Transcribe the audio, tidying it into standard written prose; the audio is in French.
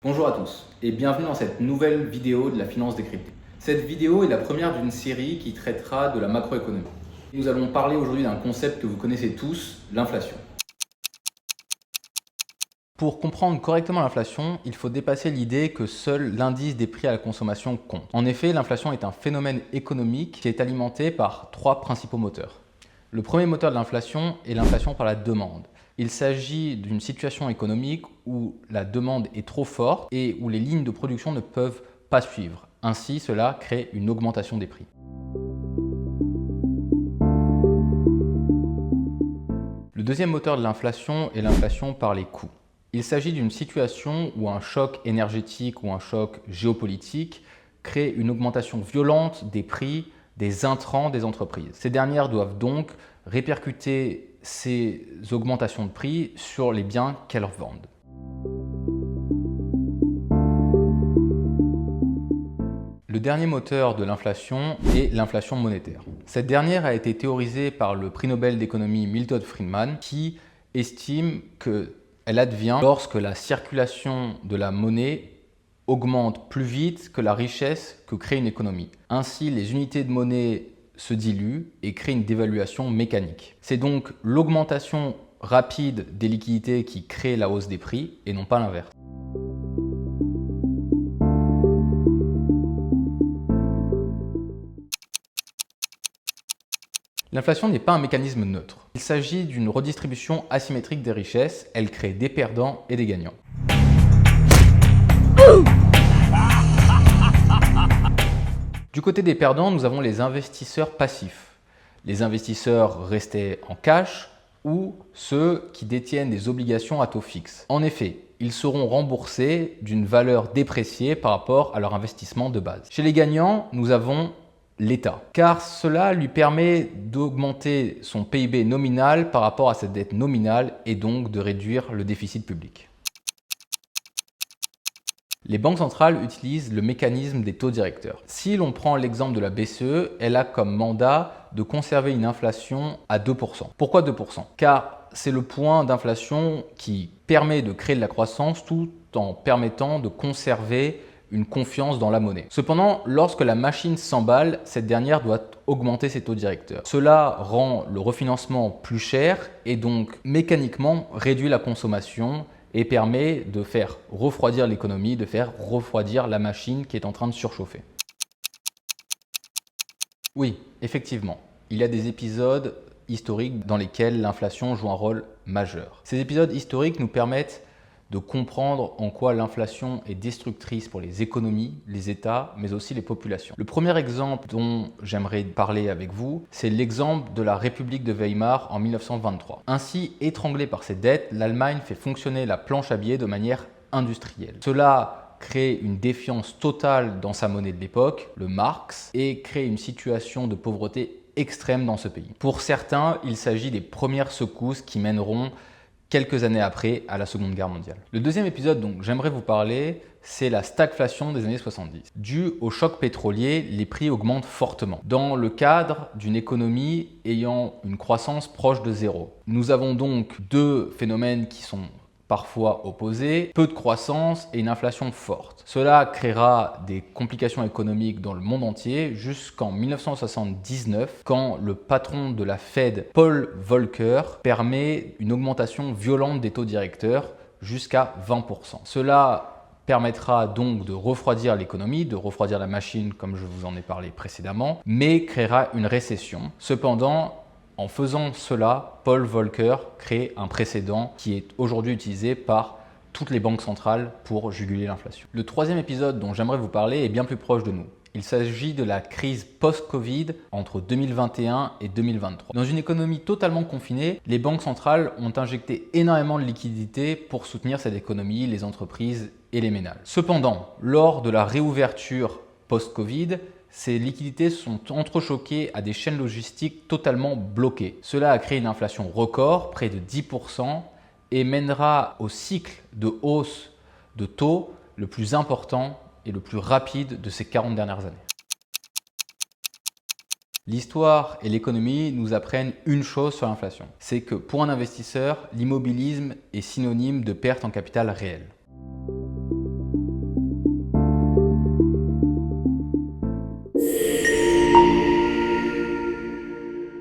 Bonjour à tous et bienvenue dans cette nouvelle vidéo de la finance décryptée. Cette vidéo est la première d'une série qui traitera de la macroéconomie. Nous allons parler aujourd'hui d'un concept que vous connaissez tous, l'inflation. Pour comprendre correctement l'inflation, il faut dépasser l'idée que seul l'indice des prix à la consommation compte. En effet, l'inflation est un phénomène économique qui est alimenté par trois principaux moteurs. Le premier moteur de l'inflation est l'inflation par la demande. Il s'agit d'une situation économique où la demande est trop forte et où les lignes de production ne peuvent pas suivre. Ainsi, cela crée une augmentation des prix. Le deuxième moteur de l'inflation est l'inflation par les coûts. Il s'agit d'une situation où un choc énergétique ou un choc géopolitique crée une augmentation violente des prix des intrants des entreprises. Ces dernières doivent donc répercuter ces augmentations de prix sur les biens qu'elles vendent. Le dernier moteur de l'inflation est l'inflation monétaire. Cette dernière a été théorisée par le prix Nobel d'économie Milton Friedman qui estime qu'elle advient lorsque la circulation de la monnaie augmente plus vite que la richesse que crée une économie. Ainsi, les unités de monnaie se diluent et créent une dévaluation mécanique. C'est donc l'augmentation rapide des liquidités qui crée la hausse des prix et non pas l'inverse. L'inflation n'est pas un mécanisme neutre. Il s'agit d'une redistribution asymétrique des richesses. Elle crée des perdants et des gagnants. Du côté des perdants, nous avons les investisseurs passifs. Les investisseurs restés en cash ou ceux qui détiennent des obligations à taux fixe. En effet, ils seront remboursés d'une valeur dépréciée par rapport à leur investissement de base. Chez les gagnants, nous avons l'État, car cela lui permet d'augmenter son PIB nominal par rapport à cette dette nominale et donc de réduire le déficit public. Les banques centrales utilisent le mécanisme des taux directeurs. Si l'on prend l'exemple de la BCE, elle a comme mandat de conserver une inflation à 2%. Pourquoi 2%? Car c'est le point d'inflation qui permet de créer de la croissance tout en permettant de conserver une confiance dans la monnaie. Cependant, lorsque la machine s'emballe, cette dernière doit augmenter ses taux directeurs. Cela rend le refinancement plus cher et donc mécaniquement réduit la consommation et permet de faire refroidir l'économie, de faire refroidir la machine qui est en train de surchauffer. Oui, effectivement, il y a des épisodes historiques dans lesquels l'inflation joue un rôle majeur. Ces épisodes historiques nous permettent de comprendre en quoi l'inflation est destructrice pour les économies, les États, mais aussi les populations. Le premier exemple dont j'aimerais parler avec vous, c'est l'exemple de la République de Weimar en 1923. Ainsi, étranglée par ses dettes, l'Allemagne fait fonctionner la planche à billets de manière industrielle. Cela crée une défiance totale dans sa monnaie de l'époque, le mark, et crée une situation de pauvreté extrême dans ce pays. Pour certains, il s'agit des premières secousses qui mèneront quelques années après à la Seconde Guerre mondiale. Le deuxième épisode dont j'aimerais vous parler, c'est la stagflation des années 70. Dû au choc pétrolier, les prix augmentent fortement dans le cadre d'une économie ayant une croissance proche de zéro. Nous avons donc deux phénomènes qui sont parfois opposés, peu de croissance et une inflation forte. Cela créera des complications économiques dans le monde entier jusqu'en 1979 quand le patron de la Fed, Paul Volcker, permet une augmentation violente des taux directeurs jusqu'à 20%. Cela permettra donc de refroidir l'économie, de refroidir la machine comme je vous en ai parlé précédemment, mais créera une récession. Cependant, en faisant cela, Paul Volcker crée un précédent qui est aujourd'hui utilisé par toutes les banques centrales pour juguler l'inflation. Le troisième épisode dont j'aimerais vous parler est bien plus proche de nous. Il s'agit de la crise post-Covid entre 2021 et 2023. Dans une économie totalement confinée, les banques centrales ont injecté énormément de liquidités pour soutenir cette économie, les entreprises et les ménages. Cependant, lors de la réouverture post-Covid, ces liquidités sont entrechoquées à des chaînes logistiques totalement bloquées. Cela a créé une inflation record, près de 10%, et mènera au cycle de hausse de taux le plus important et le plus rapide de ces 40 dernières années. L'histoire et l'économie nous apprennent une chose sur l'inflation, c'est que pour un investisseur, l'immobilisme est synonyme de perte en capital réel.